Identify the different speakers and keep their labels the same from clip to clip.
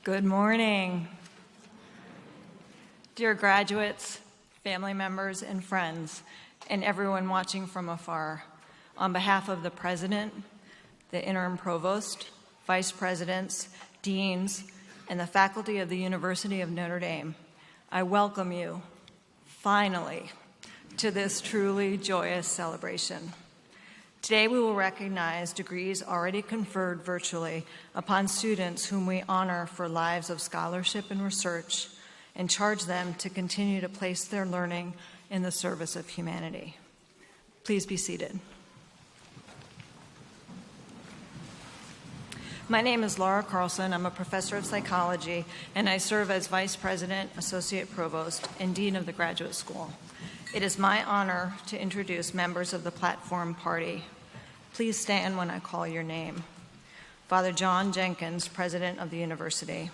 Speaker 1: Good morning. Dear graduates, family members, and friends, and everyone watching from afar, on behalf of the President, the Interim Provost, Vice Presidents, Deans, and the faculty of the University of Notre Dame, I welcome you, finally, to this truly joyous celebration. Today we will recognize degrees already conferred virtually upon students whom we honor for lives of scholarship and research and charge them to continue to place their learning in the service of humanity. Please be seated. My name is Laura Carlson. I'm a professor of psychology, and I serve as Vice President, Associate Provost, and Dean of the Graduate School. It is my honor to introduce members of the Platform Party. Please stand when I call your name. Father John Jenkins, President of the University.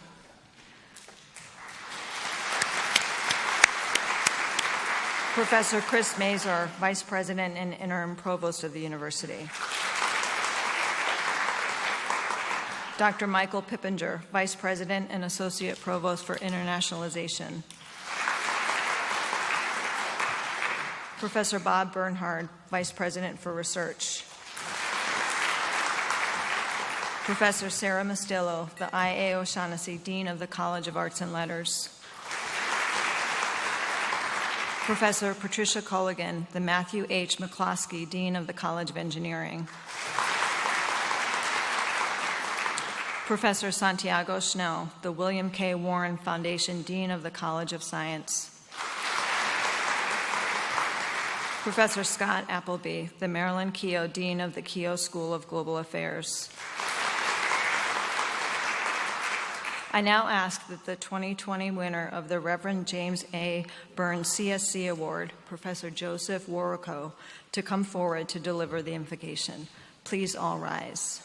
Speaker 1: Professor Chris Mazur, Vice President and Interim Provost of the University. Dr. Michael Pippinger, Vice President and Associate Provost for Internationalization. Professor Bob Bernhardt, Vice President for Research. Professor Sarah Mastillo, the I.A. O'Shaughnessy Dean of the College of Arts and Letters. Professor Patricia Culligan, the Matthew H. McCloskey Dean of the College of Engineering. Professor Santiago Schnell, the William K. Warren Foundation Dean of the College of Science. Professor Scott Appleby, the Marilyn Keough Dean of the Keough School of Global Affairs. I now ask that the 2020 winner of the Reverend James A. Burns CSC Award, Professor Joseph Warrico, to come forward to deliver the invocation. Please all rise.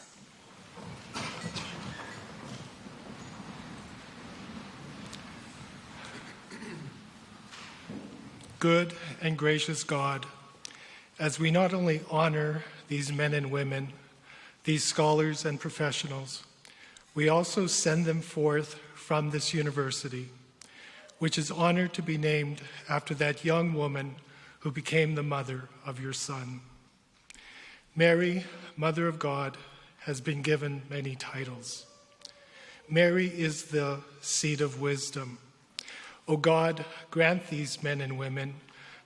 Speaker 2: Good and gracious God, as we not only honor these men and women, these scholars and professionals, we also send them forth from this university, which is honored to be named after that young woman who became the mother of your Son. Mary, Mother of God, has been given many titles. Mary is the seat of wisdom. O God, grant these men and women,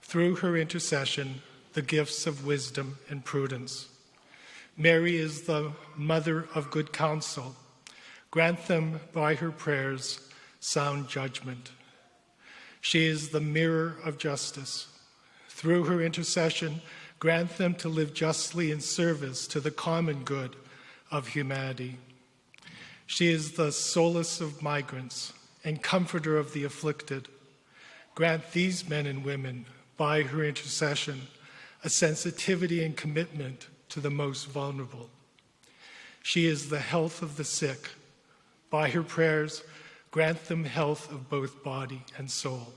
Speaker 2: through her intercession, the gifts of wisdom and prudence. Mary is the mother of good counsel. Grant them, by her prayers, sound judgment. She is the mirror of justice. Through her intercession, grant them to live justly in service to the common good of humanity. She is the solace of migrants and comforter of the afflicted. Grant these men and women, by her intercession, a sensitivity and commitment to the most vulnerable. She is the health of the sick. By her prayers, grant them health of both body and soul.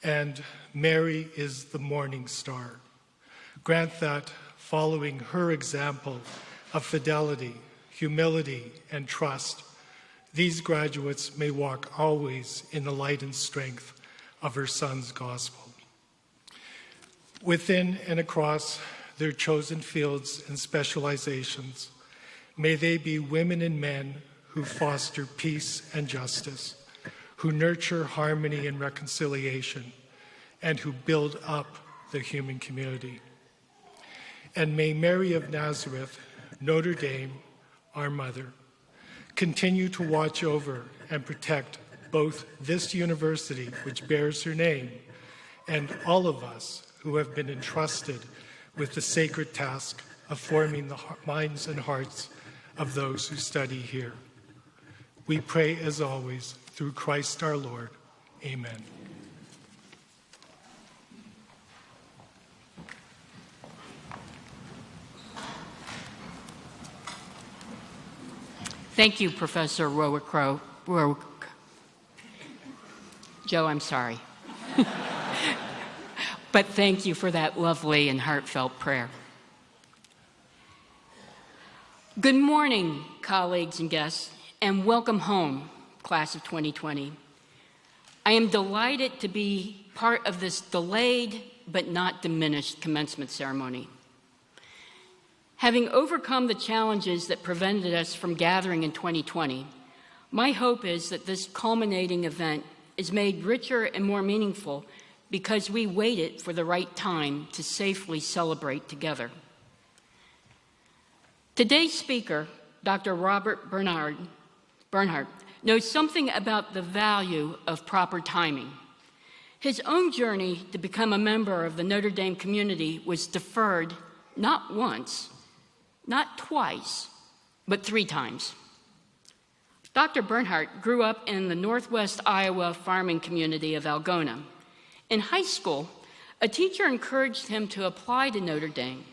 Speaker 2: And Mary is the morning star. Grant that, following her example of fidelity, humility, and trust, these graduates may walk always in the light and strength of her Son's gospel. Within and across their chosen fields and specializations, may they be women and men who foster peace and justice, who nurture harmony and reconciliation, and who build up the human community. And may Mary of Nazareth, Notre Dame, our mother, continue to watch over and protect both this university, which bears her name, and all of us who have been entrusted with the sacred task of forming the minds and hearts of those who study here. We pray, as always, through Christ our Lord. Amen.
Speaker 3: Thank you, Professor Warrico. Joe, I'm sorry. But thank you for that lovely and heartfelt prayer. Good morning, colleagues and guests, and welcome home class of 2020. I am delighted to be part of this delayed but not diminished commencement ceremony. Having overcome the challenges that prevented us from gathering in 2020, my hope is that this culminating event is made richer and more meaningful because we waited for the right time to safely celebrate together. Today's speaker, Dr. Robert Bernhardt, knows something about the value of proper timing. His own journey to become a member of the Notre Dame community was deferred not once, not twice, but 3 times. Dr. Bernhardt grew up in the Northwest Iowa farming community of Algona. In high school, a teacher encouraged him to apply to Notre Dame.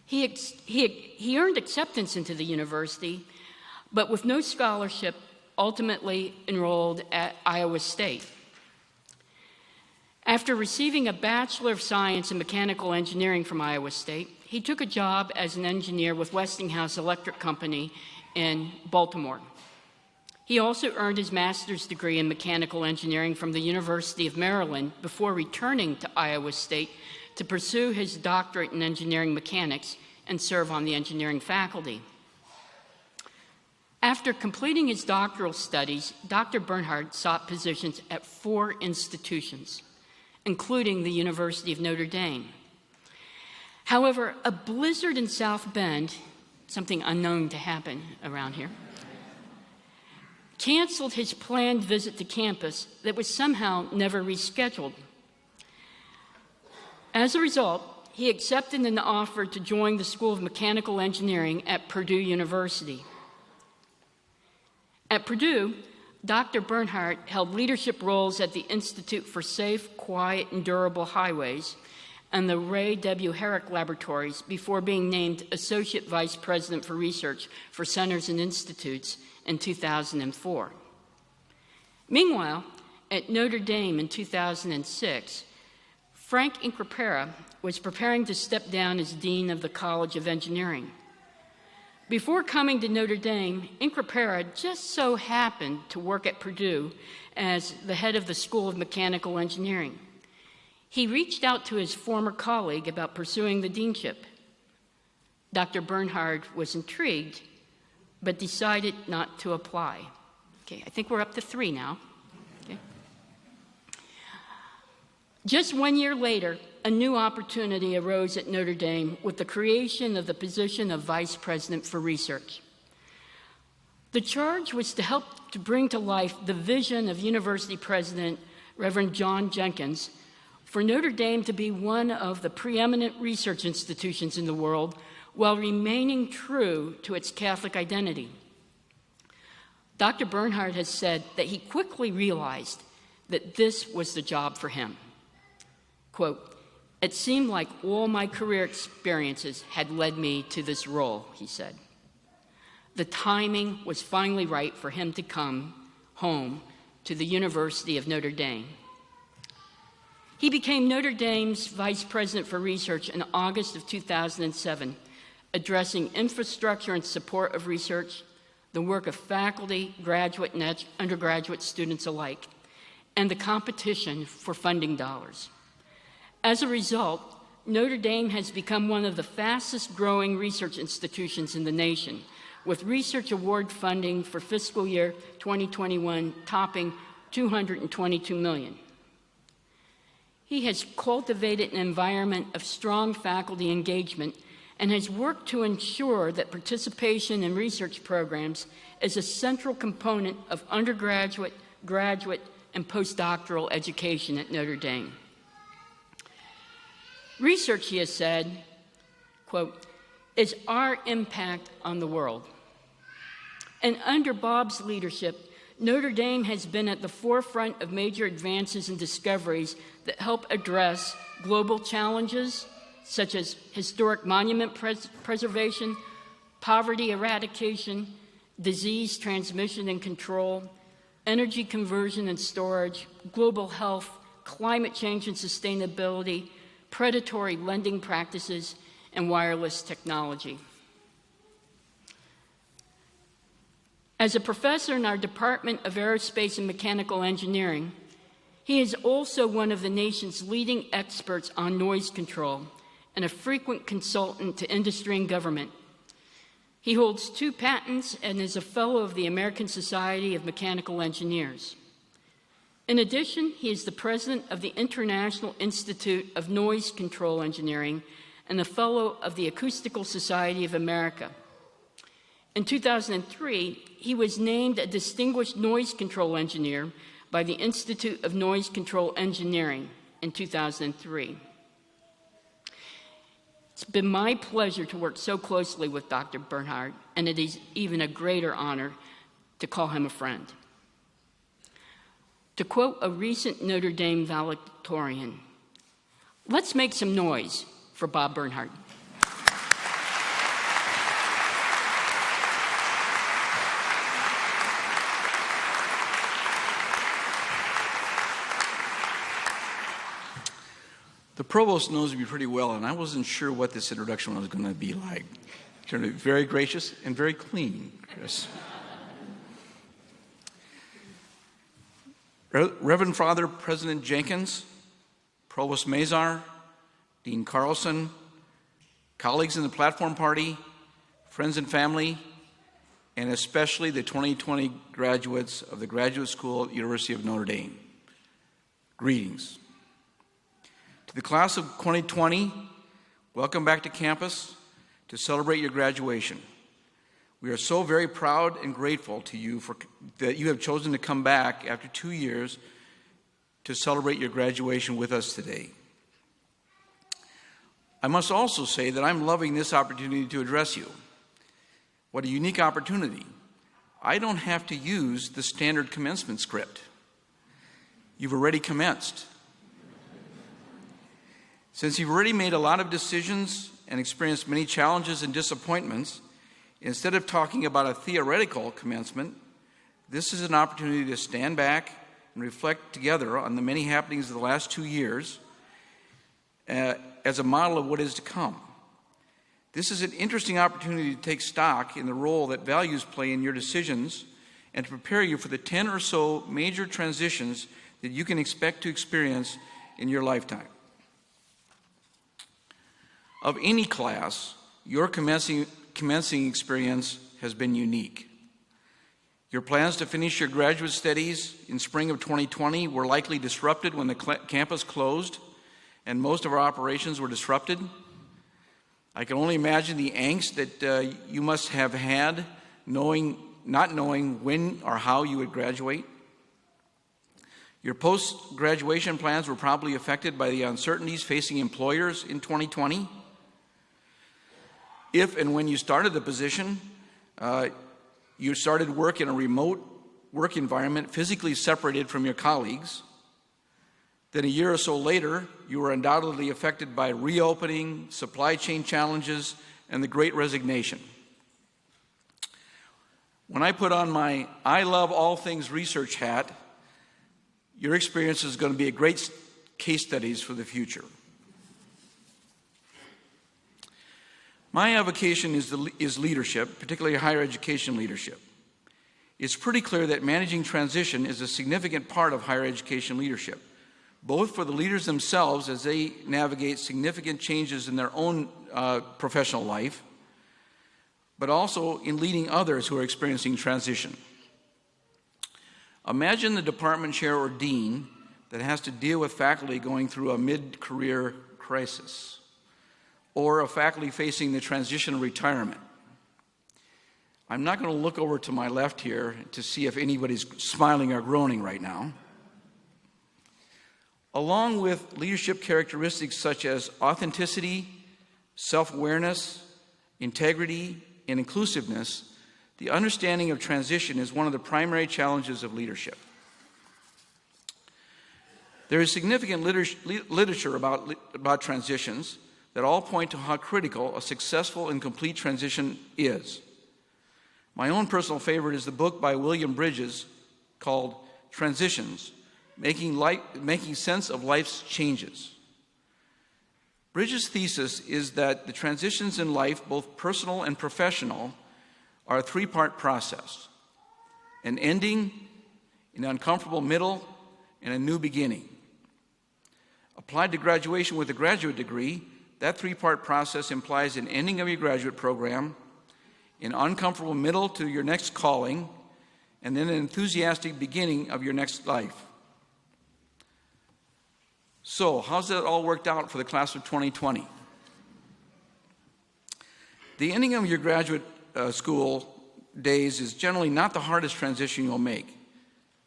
Speaker 3: He earned acceptance into the university, but with no scholarship, ultimately enrolled at Iowa State. After receiving a Bachelor of Science in Mechanical Engineering from Iowa State, he took a job as an engineer with Westinghouse Electric Company in Baltimore. He also earned his master's degree in mechanical engineering from the University of Maryland before returning to Iowa State to pursue his doctorate in engineering mechanics and serve on the engineering faculty. After completing his doctoral studies, Dr. Bernhardt sought positions at 4 institutions, including the University of Notre Dame. However, a blizzard in South Bend, something unknown to happen around here, canceled his planned visit to campus that was somehow never rescheduled. As a result, he accepted an offer to join the School of Mechanical Engineering at Purdue University. At Purdue, Dr. Bernhardt held leadership roles at the Institute for Safe, Quiet, and Durable Highways and the Ray W. Herrick Laboratories before being named Associate Vice President for Research for Centers and Institutes in 2004. Meanwhile, at Notre Dame in 2006, Frank Increpera was preparing to step down as Dean of the College of Engineering. Before coming to Notre Dame, Increpera just so happened to work at Purdue as the head of the School of Mechanical Engineering. He reached out to his former colleague about pursuing the deanship. Dr. Bernhardt was intrigued, but decided not to apply. Okay, I think we're up to 3 now. Okay. Just 1 year later, a new opportunity arose at Notre Dame with the creation of the position of Vice President for Research. The charge was to help to bring to life the vision of University President Reverend John Jenkins for Notre Dame to be one of the preeminent research institutions in the world while remaining true to its Catholic identity. Dr. Bernhardt has said that he quickly realized that this was the job for him. Quote, "It seemed like all my career experiences had led me to this role," he said. The timing was finally right for him to come home to the University of Notre Dame. He became Notre Dame's Vice President for Research in August of 2007, addressing infrastructure and support of research, the work of faculty, graduate, and undergraduate students alike, and the competition for funding dollars. As a result, Notre Dame has become one of the fastest growing research institutions in the nation, with research award funding for fiscal year 2021 topping $222 million. He has cultivated an environment of strong faculty engagement and has worked to ensure that participation in research programs is a central component of undergraduate, graduate, and postdoctoral education at Notre Dame. Research, he has said, quote, "is our impact on the world." And under Bob's leadership, Notre Dame has been at the forefront of major advances and discoveries that help address global challenges such as historic monument preservation, poverty eradication, disease transmission and control, energy conversion and storage, global health, climate change and sustainability, predatory lending practices, and wireless technology. As a professor in our Department of Aerospace and Mechanical Engineering, he is also one of the nation's leading experts on noise control and a frequent consultant to industry and government. He holds 2 patents and is a fellow of the American Society of Mechanical Engineers. In addition, he is the president of the International Institute of Noise Control Engineering and a fellow of the Acoustical Society of America. In 2003, he was named a Distinguished Noise Control Engineer by the Institute of Noise Control Engineering in 2003. It's been my pleasure to work so closely with Dr. Bernhardt, and it is even a greater honor to call him a friend. To quote a recent Notre Dame valedictorian, "Let's make some noise for Bob Bernhardt."
Speaker 4: The provost knows me pretty well, and I wasn't sure what this introduction was going to be like. It turned out very gracious and very clean, Chris. Reverend Father President Jenkins, Provost Mazar, Dean Carlson, colleagues in the Platform Party, friends and family, and especially the 2020 graduates of the Graduate School at the University of Notre Dame. Greetings. To the class of 2020, welcome back to campus to celebrate your graduation. We are so very proud and grateful to you that you have chosen to come back after 2 years to celebrate your graduation with us today. I must also say that I'm loving this opportunity to address you. What a unique opportunity. I don't have to use the standard commencement script. You've already commenced. Since you've already made a lot of decisions and experienced many challenges and disappointments, instead of talking about a theoretical commencement, this is an opportunity to stand back and reflect together on the many happenings of the last 2 years as a model of what is to come. This is an interesting opportunity to take stock in the role that values play in your decisions and to prepare you for the 10 or so major transitions that you can expect to experience in your lifetime. Of any class, your commencing experience has been unique. Your plans to finish your graduate studies in spring of 2020 were likely disrupted when the campus closed and most of our operations were disrupted. I can only imagine the angst that you must have had not knowing when or how you would graduate. Your post-graduation plans were probably affected by the uncertainties facing employers in 2020. If and when you started the position, you started work in a remote work environment physically separated from your colleagues, then a year or so later, you were undoubtedly affected by reopening, supply chain challenges, and the Great Resignation. When I put on my I love all things research hat, your experience is going to be a great case studies for the future. My avocation is leadership, particularly higher education leadership. It's pretty clear that managing transition is a significant part of higher education leadership, both for the leaders themselves as they navigate significant changes in their own professional life, but also in leading others who are experiencing transition. Imagine the department chair or dean that has to deal with faculty going through a mid-career crisis, or a faculty facing the transition of retirement. I'm not going to look over to my left here to see if anybody's smiling or groaning right now. Along with leadership characteristics such as authenticity, self-awareness, integrity, and inclusiveness, the understanding of transition is one of the primary challenges of leadership. There is significant literature about transitions that all point to how critical a successful and complete transition is. My own personal favorite is the book by William Bridges called Transitions, Making Sense of Life's Changes. Bridges' thesis is that the transitions in life, both personal and professional, are a three-part process. an ending, an uncomfortable middle, and a new beginning. Applied to graduation with a graduate degree, that three-part process implies an ending of your graduate program, an uncomfortable middle to your next calling, and then an enthusiastic beginning of your next life. So, how's that all worked out for the class of 2020? The ending of your graduate school days is generally not the hardest transition you'll make.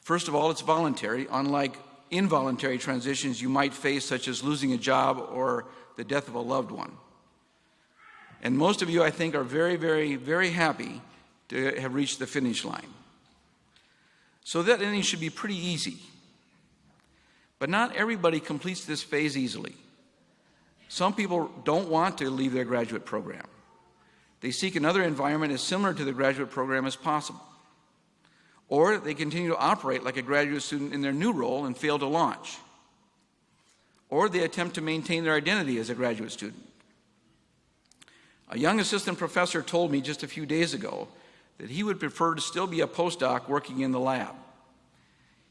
Speaker 4: First of all, it's voluntary, unlike involuntary transitions you might face, such as losing a job or the death of a loved one. And most of you, I think, are very, very, very happy to have reached the finish line. So that ending should be pretty easy. But not everybody completes this phase easily. Some people don't want to leave their graduate program. They seek another environment as similar to the graduate program as possible. Or they continue to operate like a graduate student in their new role and fail to launch. Or they attempt to maintain their identity as a graduate student. A young assistant professor told me just a few days ago that he would prefer to still be a postdoc working in the lab.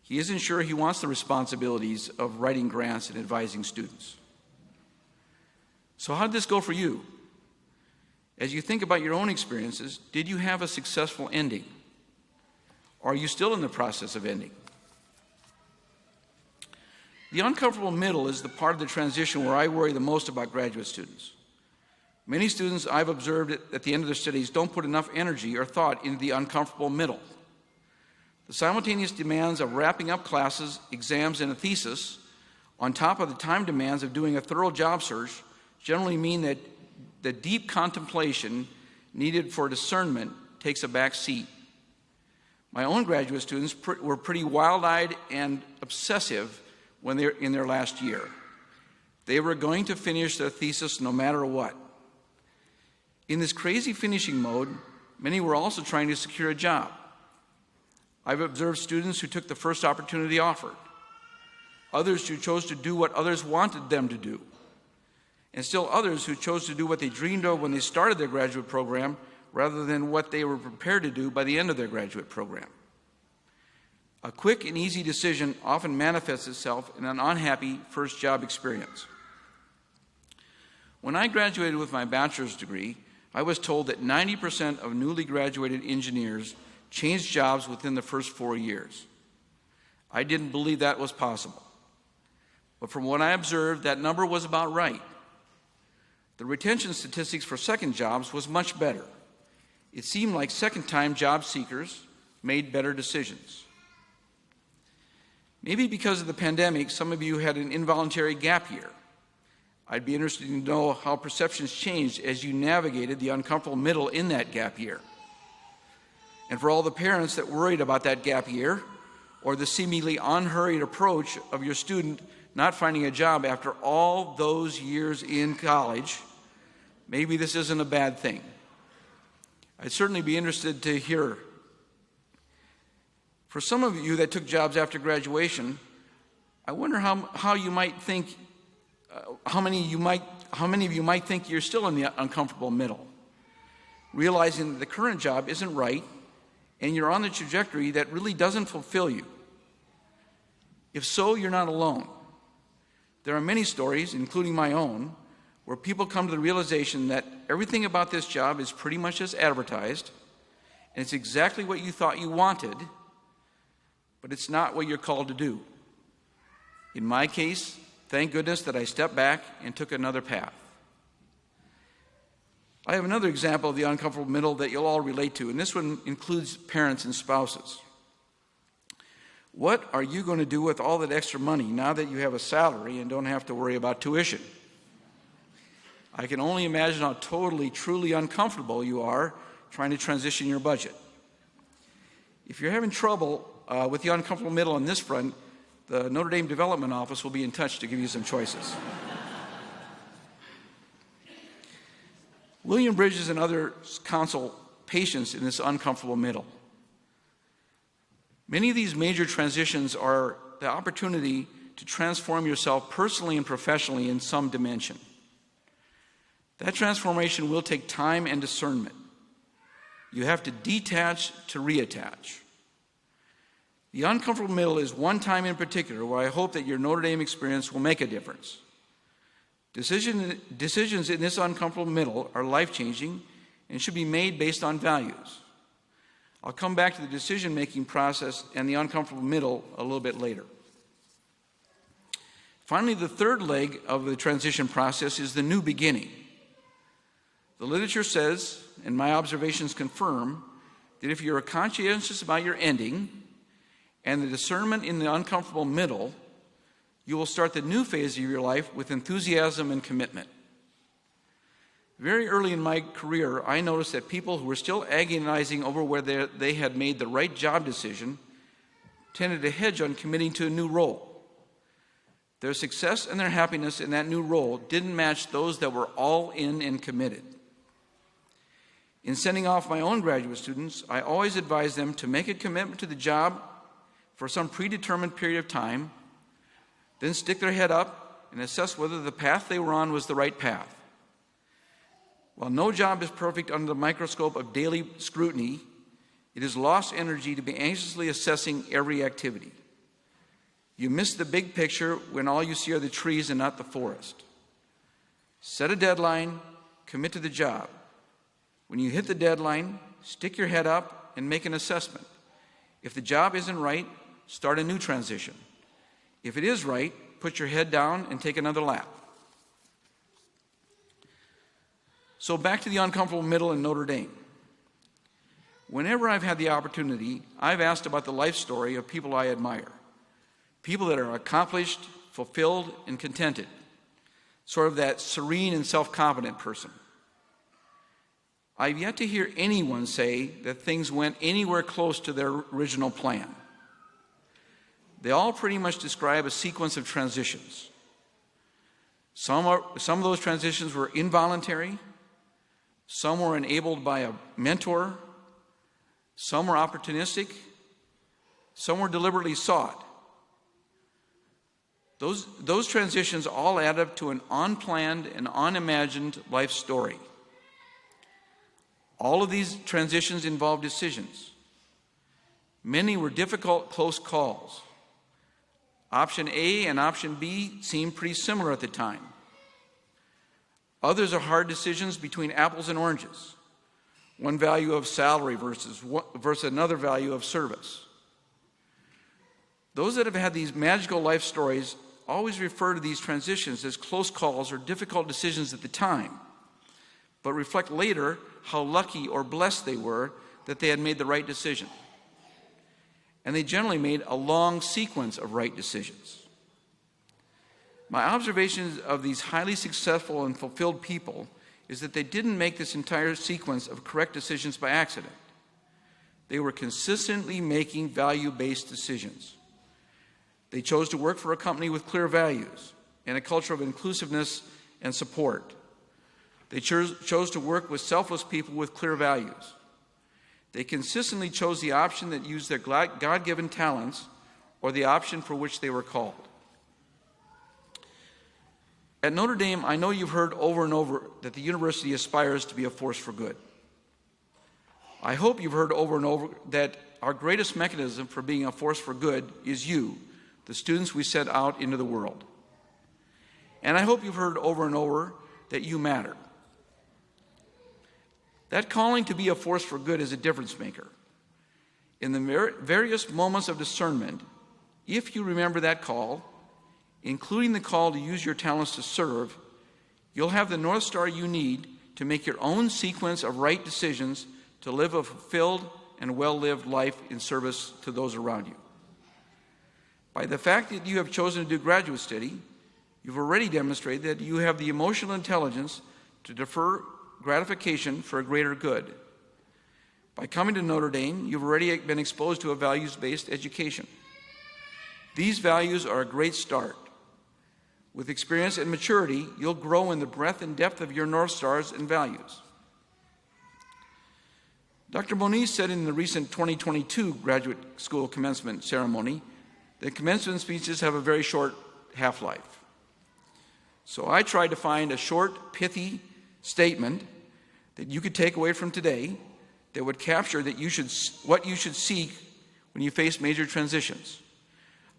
Speaker 4: He isn't sure he wants the responsibilities of writing grants and advising students. So how did this go for you? As you think about your own experiences, did you have a successful ending? Or are you still in the process of ending? The uncomfortable middle is the part of the transition where I worry the most about graduate students. Many students I've observed at the end of their studies don't put enough energy or thought into the uncomfortable middle. The simultaneous demands of wrapping up classes, exams, and a thesis, on top of the time demands of doing a thorough job search, generally mean that the deep contemplation needed for discernment takes a back seat. My own graduate students were pretty wild-eyed and obsessive when they were in their last year. They were going to finish their thesis no matter what. In this crazy finishing mode, many were also trying to secure a job. I've observed students who took the first opportunity offered, others who chose to do what others wanted them to do, and still others who chose to do what they dreamed of when they started their graduate program rather than what they were prepared to do by the end of their graduate program. A quick and easy decision often manifests itself in an unhappy first job experience. When I graduated with my bachelor's degree, I was told that 90% of newly graduated engineers changed jobs within the first 4 years. I didn't believe that was possible. But from what I observed, that number was about right. The retention statistics for second jobs was much better. It seemed like second-time job seekers made better decisions. Maybe because of the pandemic, some of you had an involuntary gap year. I'd be interested to know how perceptions changed as you navigated the uncomfortable middle in that gap year. And for all the parents that worried about that gap year, or the seemingly unhurried approach of your student not finding a job after all those years in college, maybe this isn't a bad thing. I'd certainly be interested to hear. For some of you that took jobs after graduation, I wonder how you might think, how many of you might think you're still in the uncomfortable middle, realizing that the current job isn't right and you're on the trajectory that really doesn't fulfill you. If so, you're not alone. There are many stories, including my own, where people come to the realization that everything about this job is pretty much as advertised, and it's exactly what you thought you wanted, but it's not what you're called to do. In my case, thank goodness that I stepped back and took another path. I have another example of the uncomfortable middle that you'll all relate to, and this one includes parents and spouses. What are you going to do with all that extra money now that you have a salary and don't have to worry about tuition? I can only imagine how totally, truly uncomfortable you are trying to transition your budget. If you're having trouble with the uncomfortable middle on this front, the Notre Dame Development Office will be in touch to give you some choices. William Bridges and others counsel patience in this uncomfortable middle. Many of these major transitions are the opportunity to transform yourself personally and professionally in some dimension. That transformation will take time and discernment. You have to detach to reattach. The uncomfortable middle is one time in particular where I hope that your Notre Dame experience will make a difference. Decisions in this uncomfortable middle are life-changing and should be made based on values. I'll come back to the decision-making process and the uncomfortable middle a little bit later. Finally, the third leg of the transition process is the new beginning. The literature says, and my observations confirm, that if you're conscientious about your ending and the discernment in the uncomfortable middle, you will start the new phase of your life with enthusiasm and commitment. Very early in my career, I noticed that people who were still agonizing over whether they had made the right job decision tended to hedge on committing to a new role. Their success and their happiness in that new role didn't match those that were all in and committed. In sending off my own graduate students, I always advise them to make a commitment to the job for some predetermined period of time, then stick their head up and assess whether the path they were on was the right path. While no job is perfect under the microscope of daily scrutiny, it is lost energy to be anxiously assessing every activity. You miss the big picture when all you see are the trees and not the forest. Set a deadline, commit to the job. When you hit the deadline, stick your head up and make an assessment. If the job isn't right, start a new transition. If it is right, put your head down and take another lap. So back to the uncomfortable middle in Notre Dame. Whenever I've had the opportunity, I've asked about the life story of people I admire. People that are accomplished, fulfilled, and contented. Sort of that serene and self-confident person. I've yet to hear anyone say that things went anywhere close to their original plan. They all pretty much describe a sequence of transitions. Some of those transitions were involuntary. Some were enabled by a mentor. Some were opportunistic. Some were deliberately sought. Those transitions all add up to an unplanned and unimagined life story. All of these transitions involve decisions. Many were difficult, close calls. Option A and option B seemed pretty similar at the time. Others are hard decisions between apples and oranges. One value of salary versus another value of service. Those that have had these magical life stories always refer to these transitions as close calls or difficult decisions at the time, but reflect later how lucky or blessed they were that they had made the right decision. And they generally made a long sequence of right decisions. My observations of these highly successful and fulfilled people is that they didn't make this entire sequence of correct decisions by accident. They were consistently making value-based decisions. They chose to work for a company with clear values and a culture of inclusiveness and support. They chose to work with selfless people with clear values. They consistently chose the option that used their God-given talents or the option for which they were called. At Notre Dame, I know you've heard over and over that the university aspires to be a force for good. I hope you've heard over and over that our greatest mechanism for being a force for good is you, the students we send out into the world. And I hope you've heard over and over that you matter. That calling to be a force for good is a difference maker. In the various moments of discernment, if you remember that call, including the call to use your talents to serve, you'll have the North Star you need to make your own sequence of right decisions to live a fulfilled and well-lived life in service to those around you. By the fact that you have chosen to do graduate study, you've already demonstrated that you have the emotional intelligence to defer gratification for a greater good. By coming to Notre Dame, you've already been exposed to a values-based education. These values are a great start. With experience and maturity, you'll grow in the breadth and depth of your North Stars and values. Dr. Moniz said in the recent 2022 graduate school commencement ceremony that commencement speeches have a very short half-life. So I tried to find a short, pithy statement that you could take away from today that would capture that what you should seek when you face major transitions.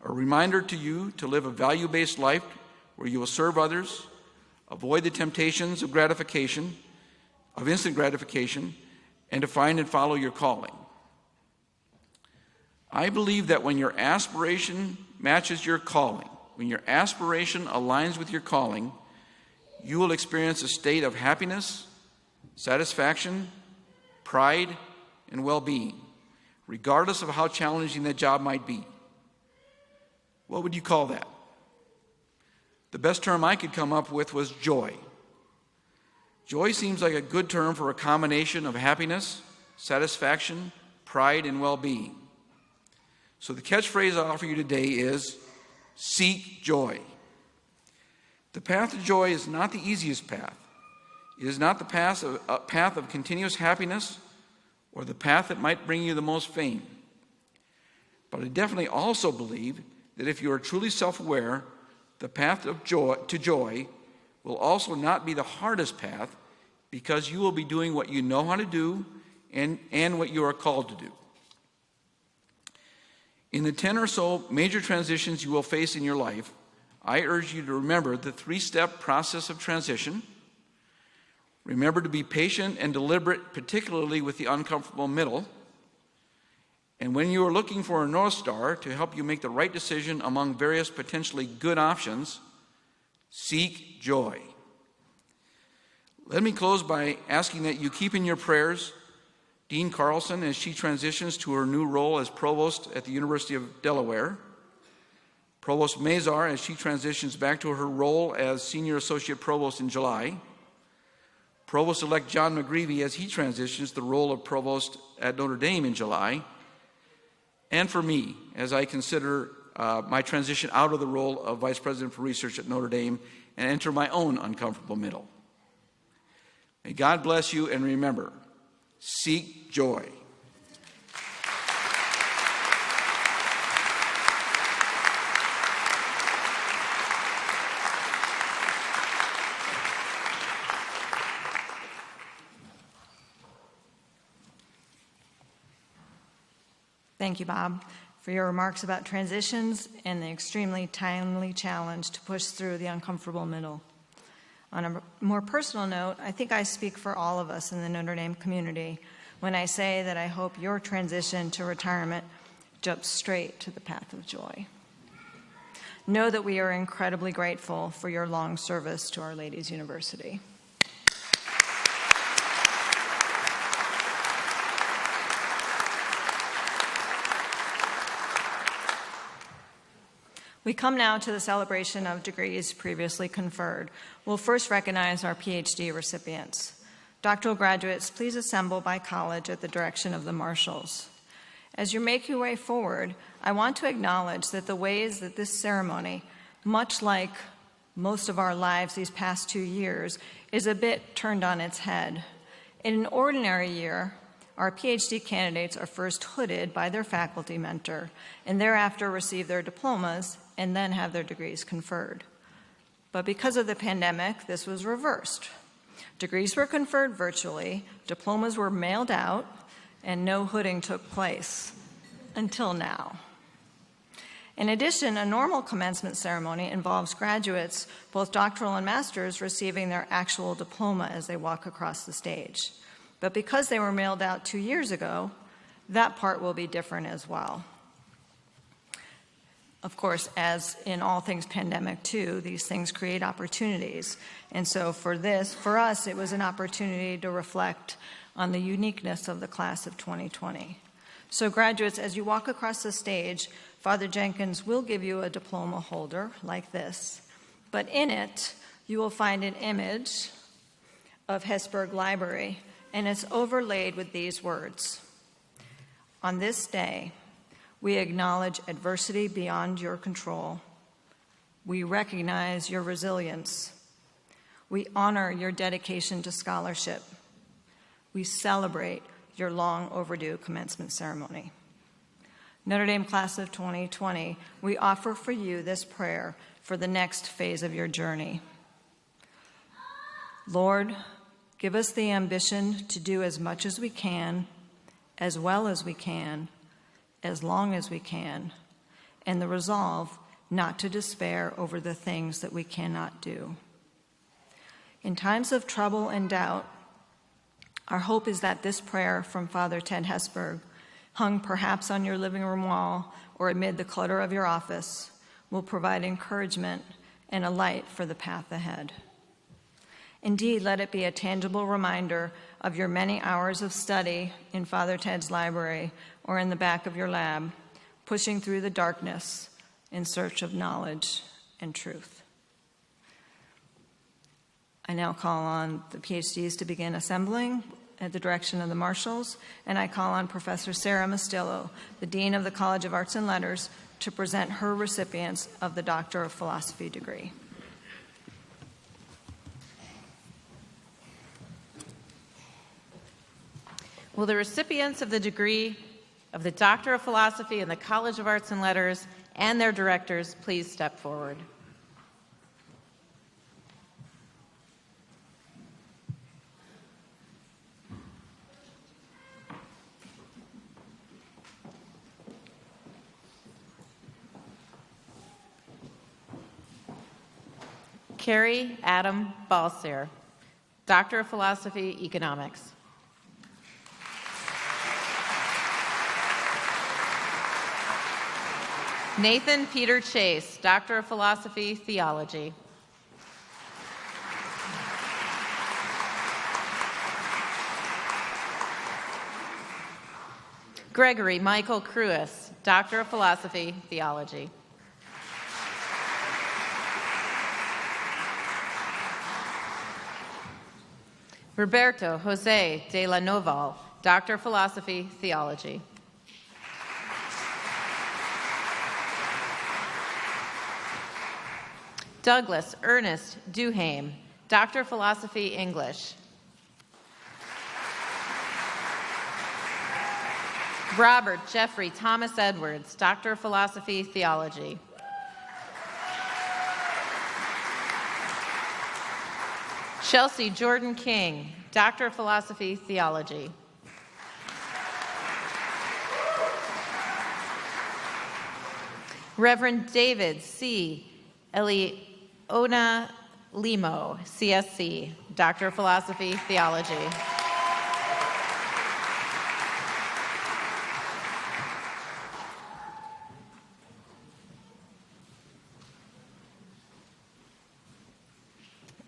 Speaker 4: A reminder to you to live a value-based life where you will serve others, avoid the temptations of instant gratification, and to find and follow your calling. I believe that when your aspiration matches your calling, when your aspiration aligns with your calling, you will experience a state of happiness, satisfaction, pride, and well-being, regardless of how challenging that job might be. What would you call that? The best term I could come up with was joy. Joy seems like a good term for a combination of happiness, satisfaction, pride, and well-being. So the catchphrase I offer you today is, seek joy. The path to joy is not the easiest path. It is not the path of continuous happiness or the path that might bring you the most fame. But I definitely also believe that if you are truly self-aware, the path of joy will also not be the hardest path, because you will be doing what you know how to do and what you are called to do. In the 10 or so major transitions you will face in your life, I urge you to remember the 3-step process of transition. Remember to be patient and deliberate, particularly with the uncomfortable middle. And when you are looking for a North Star to help you make the right decision among various potentially good options, seek joy. Let me close by asking that you keep in your prayers Dean Carlson as she transitions to her new role as Provost at the University of Delaware, Provost Mazar as she transitions back to her role as Senior Associate Provost in July, Provost-elect John McGreevy as he transitions the role of Provost at Notre Dame in July, and for me as I consider my transition out of the role of Vice President for Research at Notre Dame and enter my own uncomfortable middle. May God bless you, and remember, seek joy.
Speaker 1: Thank you, Bob, for your remarks about transitions and the extremely timely challenge to push through the uncomfortable middle. On a more personal note, I think I speak for all of us in the Notre Dame community when I say that I hope your transition to retirement jumps straight to the path of joy. Know that we are incredibly grateful for your long service to Our Lady's University. We come now to the celebration of degrees previously conferred. We'll first recognize our PhD recipients. Doctoral graduates, please assemble by college at the direction of the marshals. As you make your way forward, I want to acknowledge that the ways that this ceremony, much like most of our lives these past 2 years, is a bit turned on its head. In an ordinary year, our PhD candidates are first hooded by their faculty mentor and thereafter receive their diplomas and then have their degrees conferred. But because of the pandemic, this was reversed. Degrees were conferred virtually, diplomas were mailed out, and no hooding took place until now. In addition, a normal commencement ceremony involves graduates, both doctoral and masters, receiving their actual diploma as they walk across the stage. But because they were mailed out 2 years ago, that part will be different as well. Of course, as in all things pandemic too, these things create opportunities. And so for us, it was an opportunity to reflect on the uniqueness of the class of 2020. So graduates, as you walk across the stage, Father Jenkins will give you a diploma holder like this. But in it, you will find an image of Hesburgh Library, and it's overlaid with these words: "On this day, we acknowledge adversity beyond your control. We recognize your resilience. We honor your dedication to scholarship. We celebrate your long overdue commencement ceremony." Notre Dame class of 2020, we offer for you this prayer for the next phase of your journey. Lord, give us the ambition to do as much as we can, as well as we can, as long as we can, and the resolve not to despair over the things that we cannot do. In times of trouble and doubt, our hope is that this prayer from Father Ted Hesburgh, hung perhaps on your living room wall or amid the clutter of your office, will provide encouragement and a light for the path ahead. Indeed, let it be a tangible reminder of your many hours of study in Father Ted's library or in the back of your lab, pushing through the darkness in search of knowledge and truth. I now call on the PhDs to begin assembling at the direction of the marshals, and I call on Professor Sarah Mastillo, the Dean of the College of Arts and Letters, to present her recipients of the Doctor of Philosophy degree.
Speaker 5: Will the recipients of the degree of the Doctor of Philosophy in the College of Arts and Letters and their directors please step forward? Carrie Adam Balser, Doctor of Philosophy, Economics. Nathan Peter Chase, Doctor of Philosophy, Theology. Gregory Michael Cruis, Doctor of Philosophy, Theology. Roberto Jose de la Noval, Doctor of Philosophy, Theology. Douglas Ernest Duhame, Doctor of Philosophy, English. Robert Jeffrey Thomas Edwards, Doctor of Philosophy, Theology. Chelsea Jordan King, Doctor of Philosophy, Theology. Reverend David C. Eliona Limo, CSC, Doctor of Philosophy, Theology.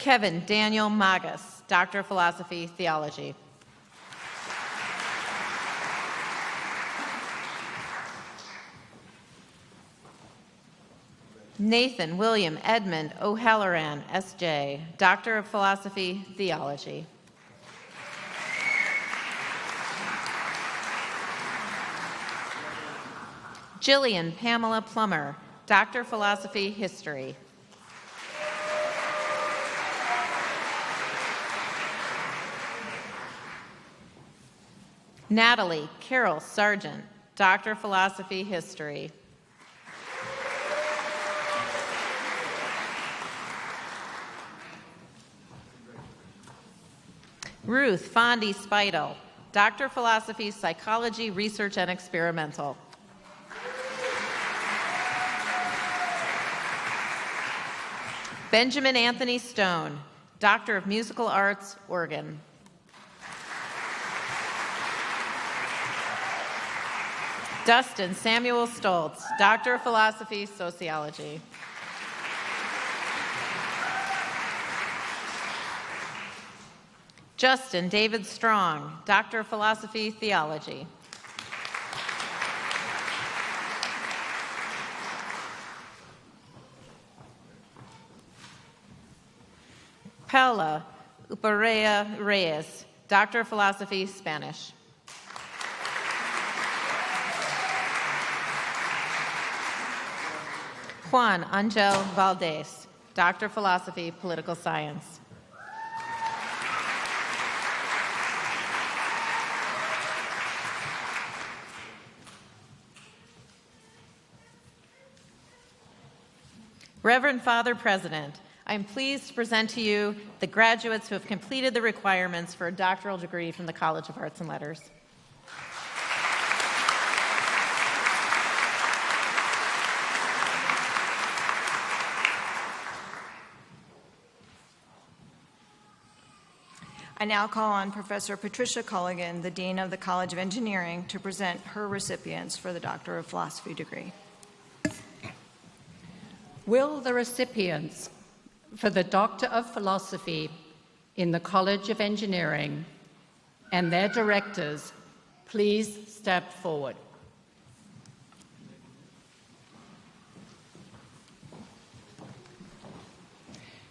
Speaker 5: Kevin Daniel Magas, Doctor of Philosophy, Theology. Nathan William Edmund O'Halloran, S.J., Doctor of Philosophy, Theology. Jillian Pamela Plummer, Doctor of Philosophy, History. Natalie Carol Sargent, Doctor of Philosophy, History. Ruth Fondy Speidel, Doctor of Philosophy, Psychology, Research, and Experimental. Benjamin Anthony Stone, Doctor of Musical Arts, Organ. Dustin Samuel Stoltz, Doctor of Philosophy, Sociology. Justin David Strong, Doctor of Philosophy, Theology. Paula Uparea Reyes, Doctor of Philosophy, Spanish. Juan Angel Valdez, Doctor of Philosophy, Political Science. Reverend Father President, I am pleased to present to you the graduates who have completed the requirements for a doctoral degree from the College of Arts and Letters.
Speaker 1: I now call on Professor Patricia Culligan, the Dean of the College of Engineering, to present her recipients for the Doctor of Philosophy degree.
Speaker 6: Will the recipients for the Doctor of Philosophy in the College of Engineering and their directors please step forward?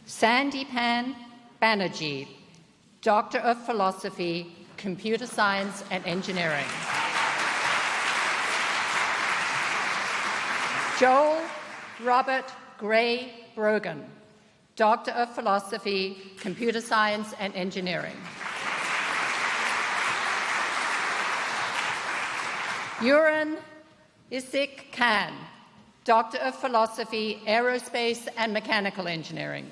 Speaker 6: Sandeepan Banerjee, Doctor of Philosophy, Computer Science and Engineering. Joel Robert Gray Brogan, Doctor of Philosophy, Computer Science and Engineering. Uran Isik Khan, Doctor of Philosophy, Aerospace and Mechanical Engineering.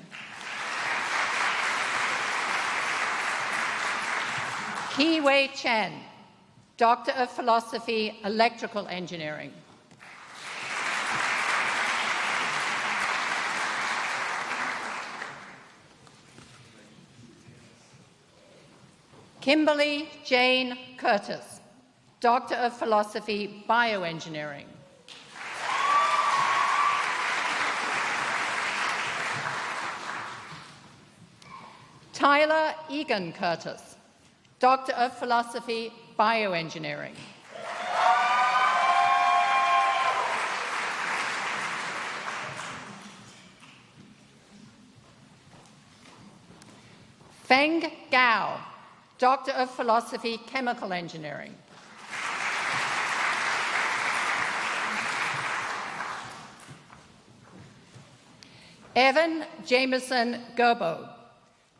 Speaker 6: Ki Wei Chen, Doctor of Philosophy, Electrical Engineering. Kimberly Jane Curtis, Doctor of Philosophy, Bioengineering. Tyler Egan Curtis, Doctor of Philosophy, Bioengineering. Feng Gao, Doctor of Philosophy, Chemical Engineering. Evan Jameson Gerbo,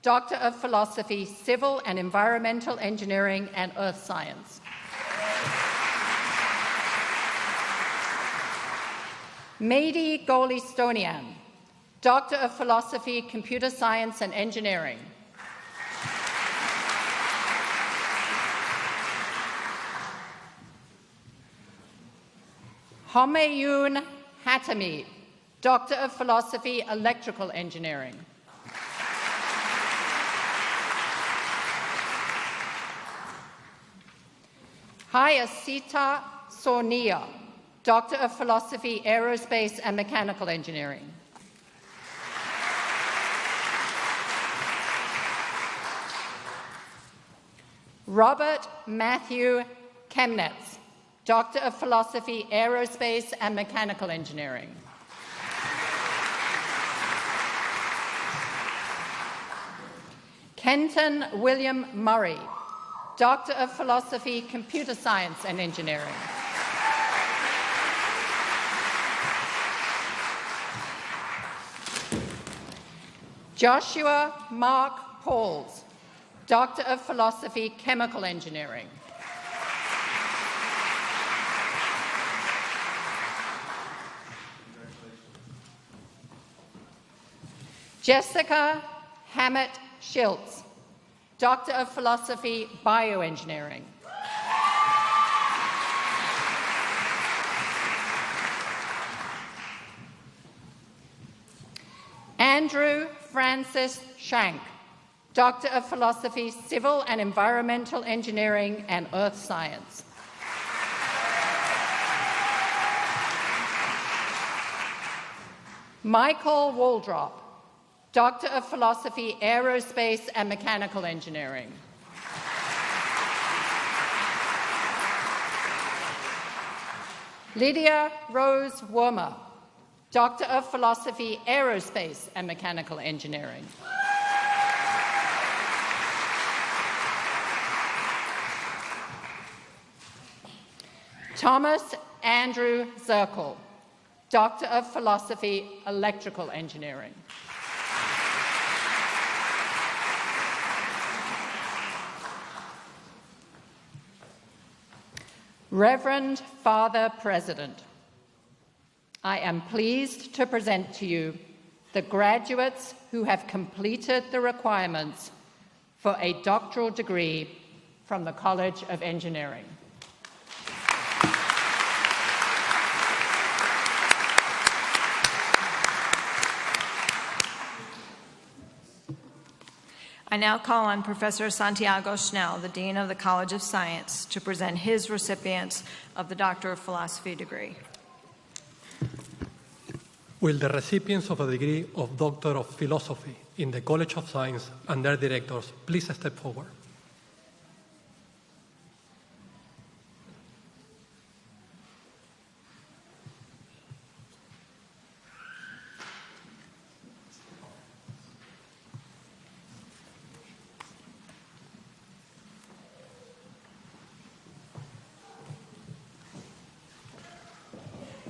Speaker 6: Doctor of Philosophy, Civil and Environmental Engineering and Earth Science. Mehdi Golistonian, Doctor of Philosophy, Computer Science and Engineering. Homayun Hatami, Doctor of Philosophy, Electrical Engineering. Hayasita Sonia, Doctor of Philosophy, Aerospace and Mechanical Engineering. Robert Matthew Chemnitz, Doctor of Philosophy, Aerospace and Mechanical Engineering. Kenton William Murray, Doctor of Philosophy, Computer Science and Engineering. Joshua Mark Pauls, Doctor of Philosophy, Chemical Engineering. Jessica Hammett Schiltz, Doctor of Philosophy, Bioengineering. Andrew Francis Shank, Doctor of Philosophy, Civil and Environmental Engineering and Earth Science. Michael Waldrop, Doctor of Philosophy, Aerospace and Mechanical Engineering. Lydia Rose Wormer, Doctor of Philosophy, Aerospace and Mechanical Engineering. Thomas Andrew Zirkle, Doctor of Philosophy, Electrical Engineering. Reverend Father President, I am pleased to present to you the graduates who have completed the requirements for a doctoral degree from the College of Engineering.
Speaker 1: I now call on Professor Santiago Schnell, the Dean of the College of Science, to present his recipients of the Doctor of Philosophy degree.
Speaker 7: Will the recipients of the degree of Doctor of Philosophy in the College of Science and their directors please step forward?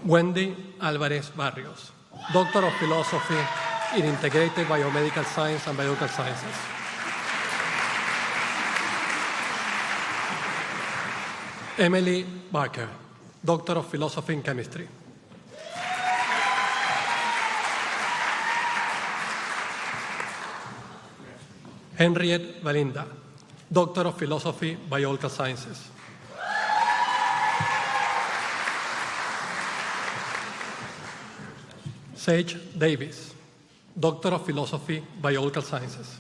Speaker 7: Wendy Álvarez Barrios, Doctor of Philosophy in Integrated Biomedical Science and Biological Sciences. Emily Barker, Doctor of Philosophy in Chemistry. Henriette Valinda, Doctor of Philosophy, Biological Sciences. Sage Davis, Doctor of Philosophy, Biological Sciences.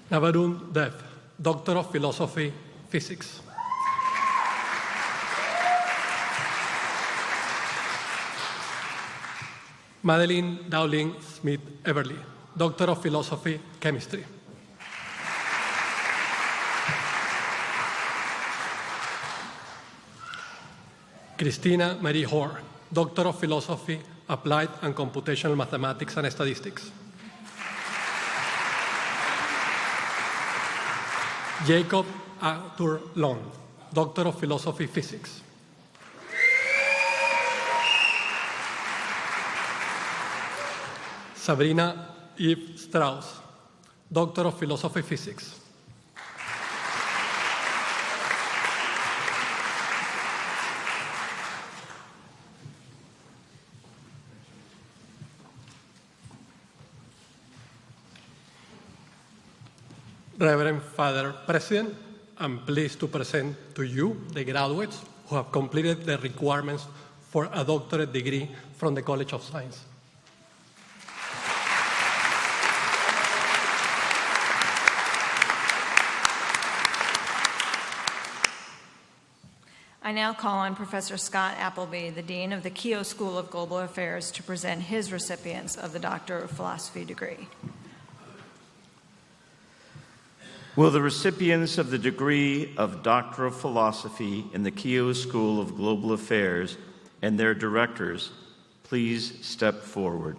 Speaker 7: Navarun Dev, Doctor of Philosophy, Physics. Madeline Dowling Smith Everly, Doctor of Philosophy, Chemistry. Christina Marie Hoare, Doctor of Philosophy, Applied and Computational Mathematics and Statistics. Jacob Arthur Long, Doctor of Philosophy, Physics. Sabrina Eve Strauss, Doctor of Philosophy, Physics. Reverend Father President, I'm pleased to present to you the graduates who have completed the requirements for a doctorate degree from the College of Science.
Speaker 1: I now call on Professor Scott Appleby, the Dean of the Keough School of Global Affairs, to present his recipients of the Doctor of Philosophy degree.
Speaker 8: Will the recipients of the degree of Doctor of Philosophy in the Keough School of Global Affairs and their directors please step forward?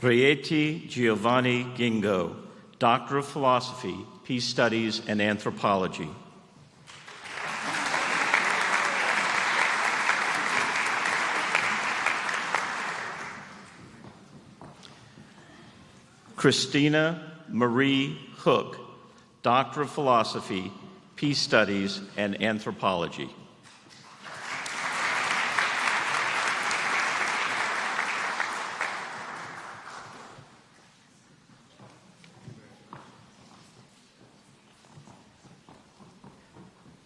Speaker 8: Rieti Giovanni Gingo, Doctor of Philosophy, Peace Studies, and Anthropology. Christina Marie Hook, Doctor of Philosophy, Peace Studies, and Anthropology.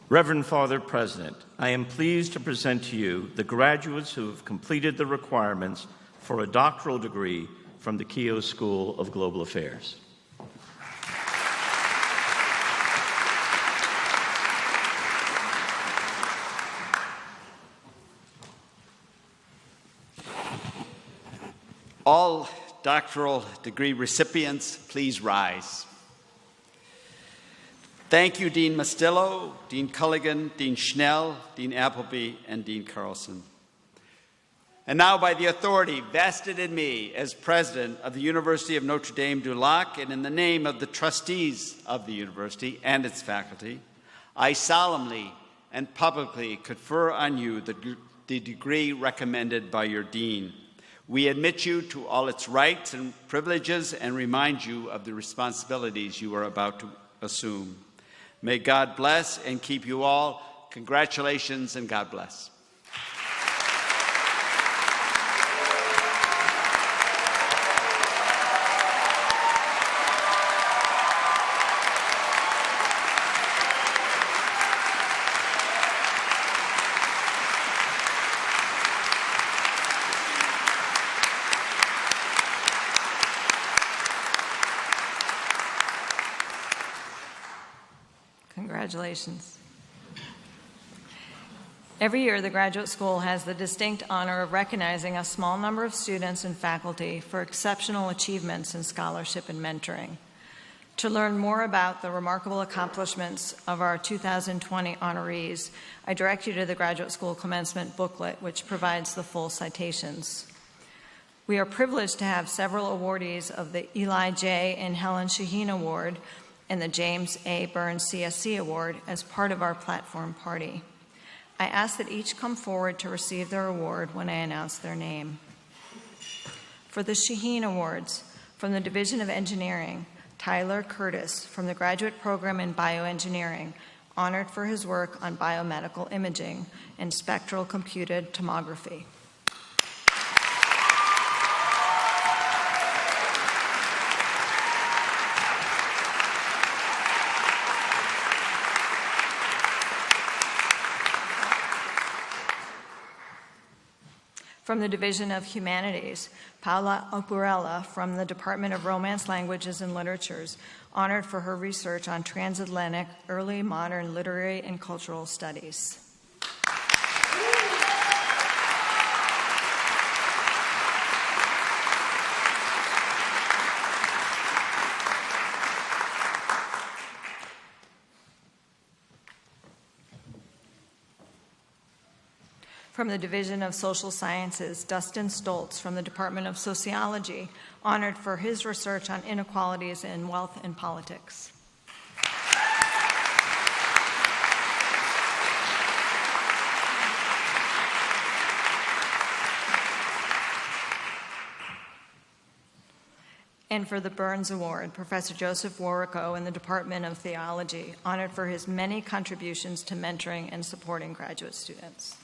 Speaker 8: Reverend Father President, I am pleased to present to you the graduates who have completed the requirements for a doctoral degree from the Keough School of Global Affairs.
Speaker 9: All doctoral degree recipients, please rise. Thank you, Dean Mastillo, Dean Culligan, Dean Schnell, Dean Appleby, and Dean Carlson. And now, by the authority vested in me as president of the University of Notre Dame du Lac, and in the name of the trustees of the university and its faculty, I solemnly and publicly confer on you the degree recommended by your dean. We admit you to all its rights and privileges and remind you of the responsibilities you are about to assume. May God bless and keep you all. Congratulations and God bless.
Speaker 1: Congratulations. Every year, the Graduate School has the distinct honor of recognizing a small number of students and faculty for exceptional achievements in scholarship and mentoring. To learn more about the remarkable accomplishments of our 2020 honorees, I direct you to the Graduate School Commencement booklet, which provides the full citations. We are privileged to have several awardees of the Eli J. and Helen Shaheen Award and the James A. Burns CSC Award as part of our platform party. I ask that each come forward to receive their award when I announce their name. For the Shaheen Awards, from the Division of Engineering, Tyler Curtis from the Graduate Program in Bioengineering, honored for his work on biomedical imaging and spectral computed tomography. From the Division of Humanities, Paula Operella from the Department of Romance Languages and Literatures, honored for her research on transatlantic early modern literary and cultural studies. From the Division of Social Sciences, Dustin Stoltz from the Department of Sociology, honored for his research on inequalities in wealth and politics. And for the Burns Award, Professor Joseph Warrico in the Department of Theology, honored for his many contributions to mentoring and supporting graduate students.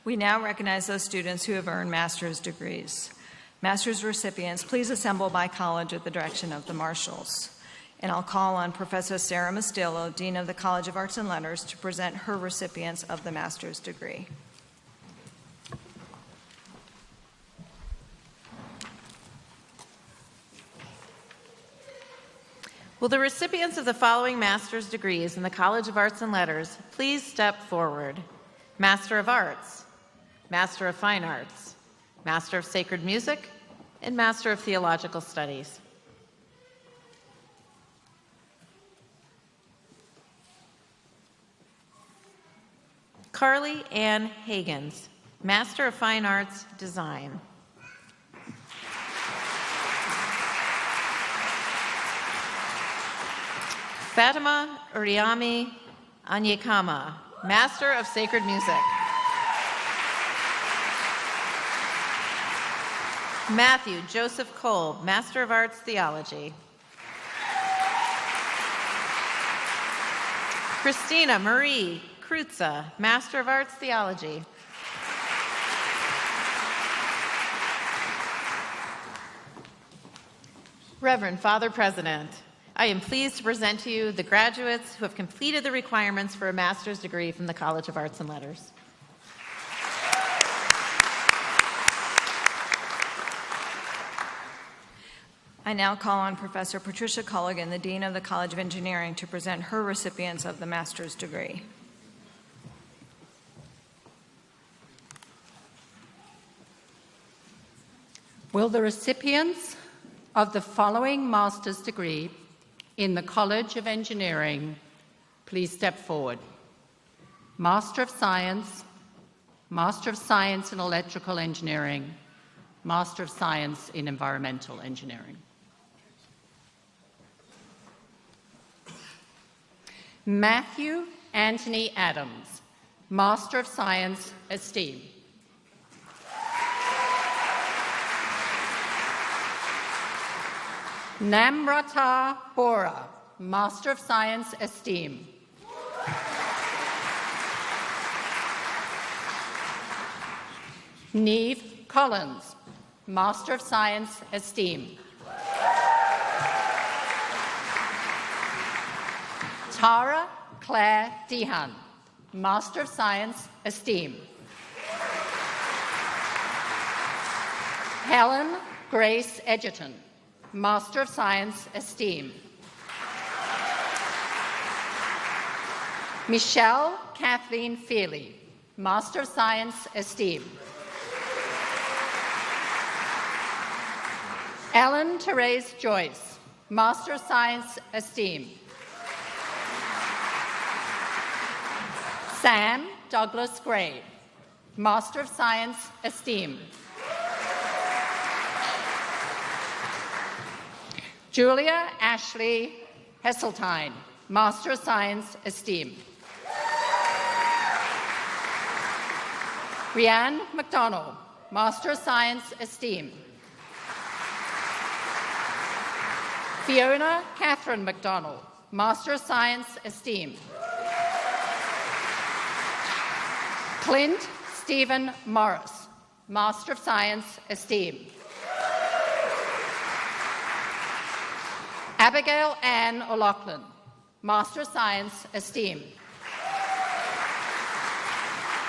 Speaker 1: We now recognize those students who have earned master's degrees. Master's recipients, please assemble by college at the direction of the marshals. And I'll call on Professor Sarah Mastillo, Dean of the College of Arts and Letters, to present her recipients of the master's degree.
Speaker 5: Will the recipients of the following master's degrees in the College of Arts and Letters please step forward? Master of Arts, Master of Fine Arts, Master of Sacred Music, and Master of Theological Studies. Carly Ann Hagans, Master of Fine Arts, Design. Fatima Uriami Anyekama, Master of Sacred Music. Matthew Joseph Kolb, Master of Arts, Theology. Christina Marie Krutza, Master of Arts, Theology. Reverend Father President, I am pleased to present to you the graduates who have completed the requirements for a master's degree from the College of Arts and Letters.
Speaker 1: I now call on Professor Patricia Culligan, the Dean of the College of Engineering, to present her recipients of the master's degree.
Speaker 6: Will the recipients of the following master's degree in the College of Engineering please step forward? Master of Science, Master of Science in Electrical Engineering, Master of Science in Environmental Engineering. Matthew Anthony Adams, Master of Science, Esteem. Namrata Bora, Master of Science, Esteem. Neve Collins, Master of Science, Esteem. Tara Claire Dehan, Master of Science, Esteem. Helen Grace Edgerton, Master of Science, Esteem. Michelle Kathleen Feely, Master of Science, Esteem. Ellen Therese Joyce, Master of Science, Esteem. Sam Douglas Gray, Master of Science, Esteem. Julia Ashley Hesseltine, Master of Science, Esteem. Rianne McDonald, Master of Science, Esteem. Fiona Catherine McDonald, Master of Science, Esteem. Clint Stephen Morris, Master of Science, Esteem. Abigail Ann O'Loughlin, Master of Science, Esteem.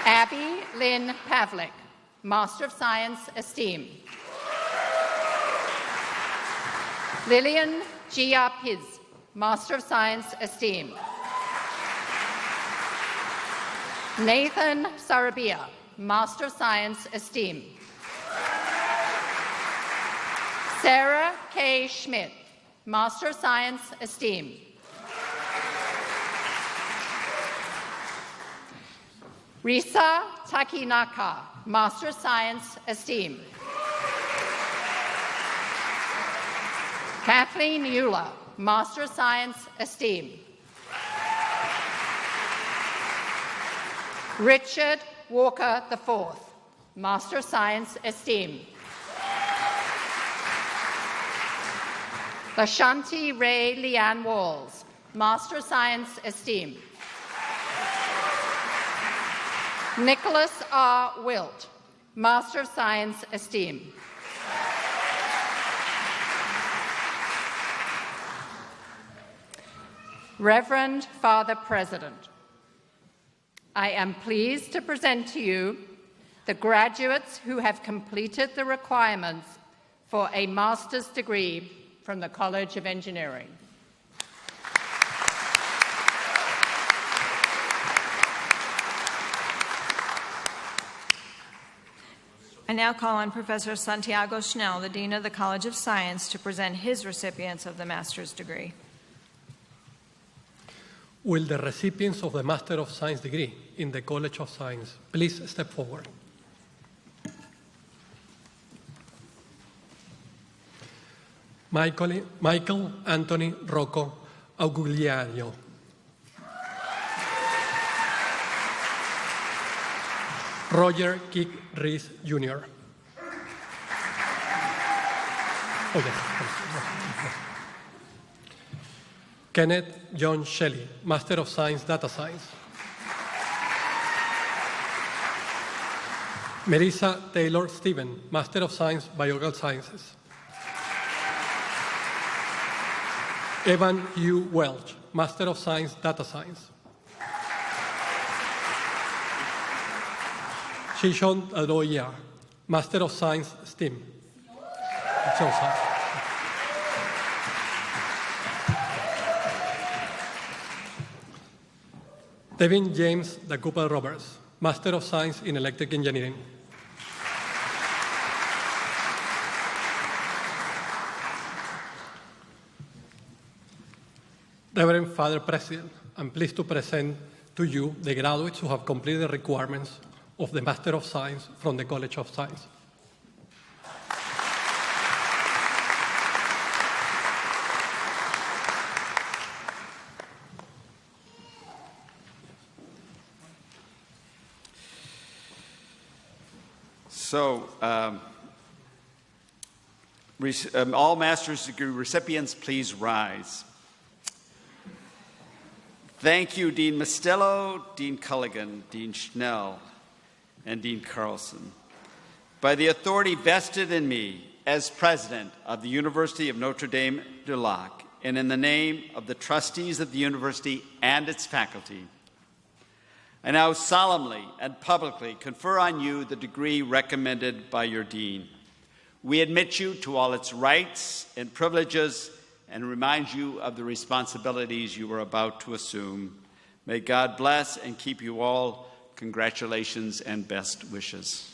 Speaker 6: Abby Lynn Pavlik, Master of Science, Esteem. Lillian Gia Piz, Master of Science, Esteem. Nathan Sarabia, Master of Science, Esteem. Sarah K. Schmidt, Master of Science, Esteem. Risa Takinaka, Master of Science, Esteem. Kathleen Euler, Master of Science, Esteem. Richard Walker IV, Master of Science, Esteem. Lashanti Ray Leanne Walls, Master of Science, Esteem. Nicholas R. Wilt, Master of Science, Esteem. Reverend Father President, I am pleased to present to you the graduates who have completed the requirements for a master's degree from the College of Engineering.
Speaker 1: I now call on Professor Santiago Schnell, the Dean of the College of Science, to present his recipients of the master's degree.
Speaker 7: Will the recipients of the Master of Science degree in the College of Science please step forward? Michael Anthony Rocco Augugliano. Roger Kick Rees Jr. Kenneth John Shelley, Master of Science, Data Science. Melissa Taylor Stephen, Master of Science, Biological Sciences. Evan Hugh Welch, Master of Science, Data Science. Shishon Adoya, Master of Science, STEAM. Devin James Dacupa Roberts, Master of Science in Electric Engineering. Reverend Father President, I'm pleased to present to you the graduates who have completed the requirements of the Master of Science from the College of Science.
Speaker 9: So, all master's degree recipients, please rise. Thank you, Dean Mostello, Dean Culligan, Dean Schnell, and Dean Carlson. By the authority vested in me as president of the University of Notre Dame du Lac, and in the name of the trustees of the university and its faculty, I now solemnly and publicly confer on you the degree recommended by your dean. We admit you to all its rights and privileges and remind you of the responsibilities you are about to assume. May God bless and keep you all. Congratulations and best wishes.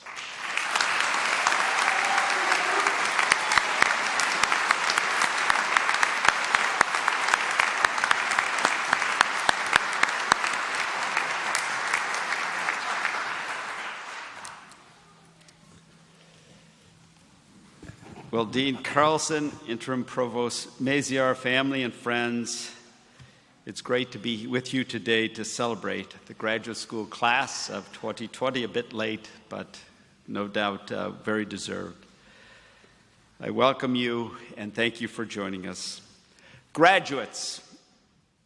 Speaker 9: Well, Dean Carlson, Interim Provost Maziar, family and friends, it's great to be with you today to celebrate the graduate school class of 2020, a bit late, but no doubt very deserved. I welcome you and thank you for joining us. Graduates,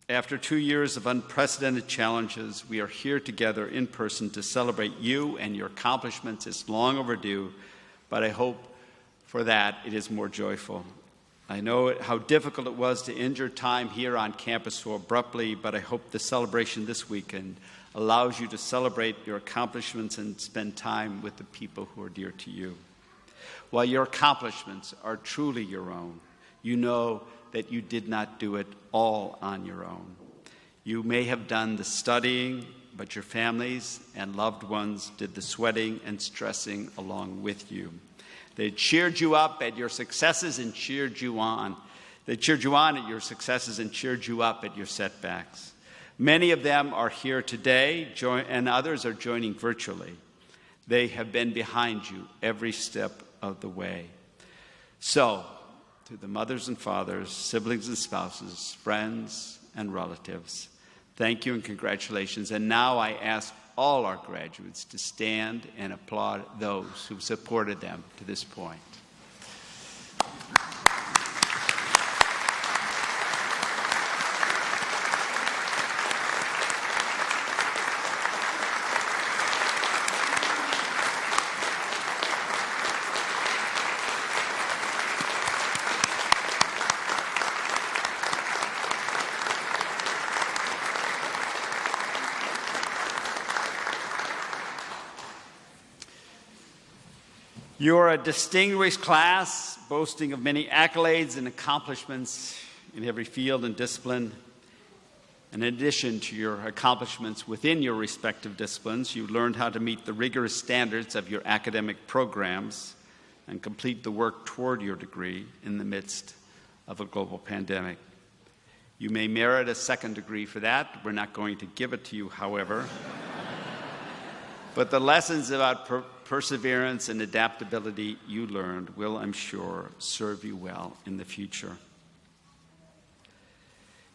Speaker 9: after 2 years of unprecedented challenges, we are here together in person to celebrate you and your accomplishments. It's long overdue, but I hope for that, it is more joyful. I know how difficult it was to end your time here on campus so abruptly, but I hope the celebration this weekend allows you to celebrate your accomplishments and spend time with the people who are dear to you. While your accomplishments are truly your own, you know that you did not do it all on your own. You may have done the studying, but your families and loved ones did the sweating and stressing along with you. They cheered you up at your successes and cheered you on. They cheered you on at your successes and cheered you up at your setbacks. Many of them are here today, and others are joining virtually. They have been behind you every step of the way. So, to the mothers and fathers, siblings and spouses, friends and relatives, thank you and congratulations. And now I ask all our graduates to stand and applaud those who've supported them to this point. You are a distinguished class, boasting of many accolades and accomplishments in every field and discipline. In addition to your accomplishments within your respective disciplines, you learned how to meet the rigorous standards of your academic programs and complete the work toward your degree in the midst of a global pandemic. You may merit a second degree for that. We're not going to give it to you, however. But the lessons about perseverance and adaptability you learned will, I'm sure, serve you well in the future.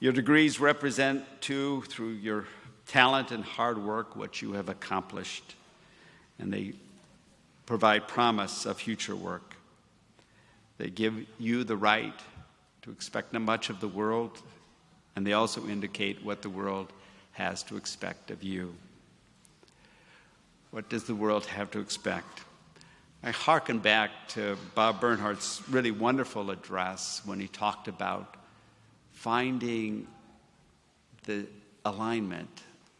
Speaker 9: Your degrees represent, too, through your talent and hard work, what you have accomplished, and they provide promise of future work. They give you the right to expect not much of the world, and they also indicate what the world has to expect of you. What does the world have to expect? I hearken back to Bob Bernhardt's really wonderful address when he talked about finding the alignment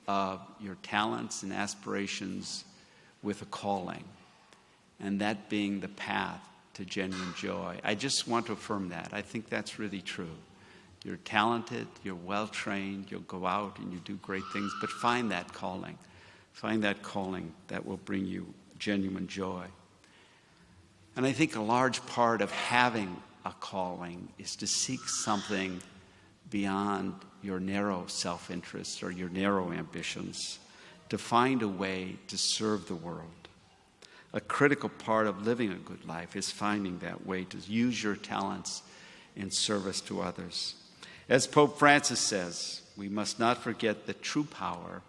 Speaker 9: of your talents and aspirations with a calling, and that being the path to genuine joy. I just want to affirm that. I think that's really true. You're talented, you're well-trained, you'll go out and you do great things, but find that calling. Find that calling that will bring you genuine joy. And I think a large part of having a calling is to seek something beyond your narrow self-interest or your narrow ambitions, to find a way to serve the world. A critical part of living a good life is finding that way to use your talents in service to others. As Pope Francis says, we must not forget that true power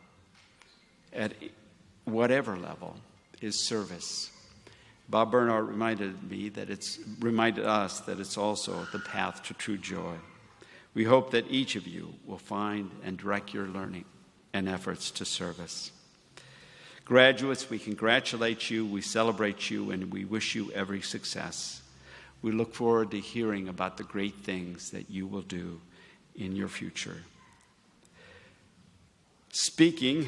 Speaker 9: at whatever level is service. Bob Bernhardt reminded us that it's also the path to true joy. We hope that each of you will find and direct your learning and efforts to service. Graduates, we congratulate you, we celebrate you, and we wish you every success. We look forward to hearing about the great things that you will do in your future. Speaking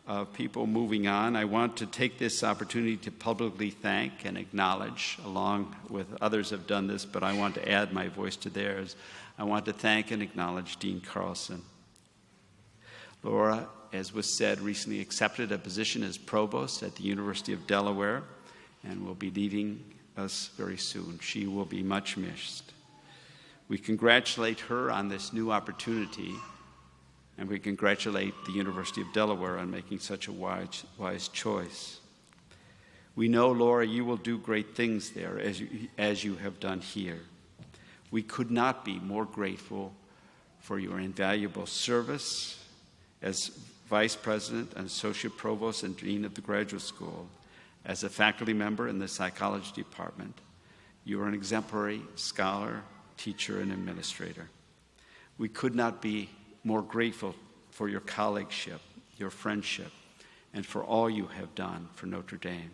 Speaker 9: of people moving on, I want to take this opportunity to publicly thank and acknowledge, along with others have done this, but I want to add my voice to theirs. I want to thank and acknowledge Dean Carlson. Laura, as was said, recently accepted a position as provost at the University of Delaware and will be leaving us very soon. She will be much missed. We congratulate her on this new opportunity, and we congratulate the University of Delaware on making such a wise choice. We know, Laura, you will do great things there as you have done here. We could not be more grateful for your invaluable service as Vice President and Associate Provost and Dean of the Graduate School, as a faculty member in the Psychology Department. You are an exemplary scholar, teacher, and administrator. We could not be more grateful for your colleagueship, your friendship, and for all you have done for Notre Dame.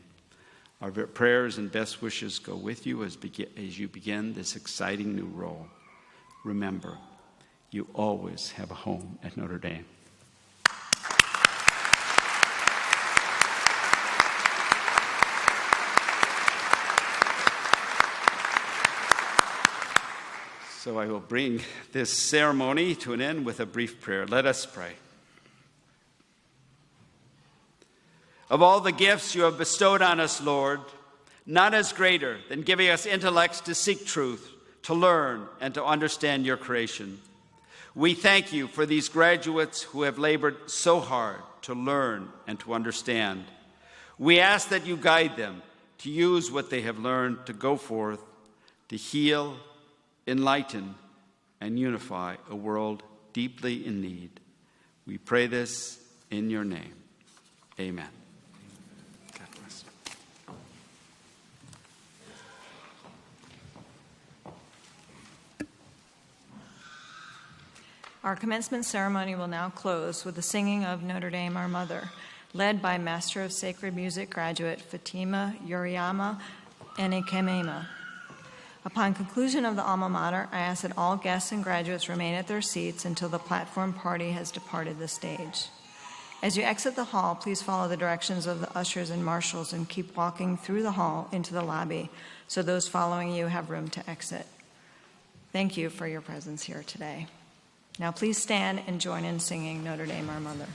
Speaker 9: Our prayers and best wishes go with you as you begin this exciting new role. Remember, you always have a home at Notre Dame. So I will bring this ceremony to an end with a brief prayer. Let us pray. Of all the gifts you have bestowed on us, Lord, none is greater than giving us intellects to seek truth, to learn, and to understand your creation. We thank you for these graduates who have labored so hard to learn and to understand. We ask that you guide them to use what they have learned to go forth, to heal, enlighten, and unify a world deeply in need. We pray this in your name. Amen. God bless.
Speaker 1: Our commencement ceremony will now close with the singing of Notre Dame, Our Mother, led by Master of Sacred Music graduate Fatima Yuriyama Enikemema. Upon conclusion of the alma mater, I ask that all guests and graduates remain at their seats until the platform party has departed the stage. As you exit the hall, please follow the directions of the ushers and marshals and keep walking through the hall into the lobby so those following you have room to exit. Thank you for your presence here today. Now please stand and join in singing Notre Dame, Our Mother.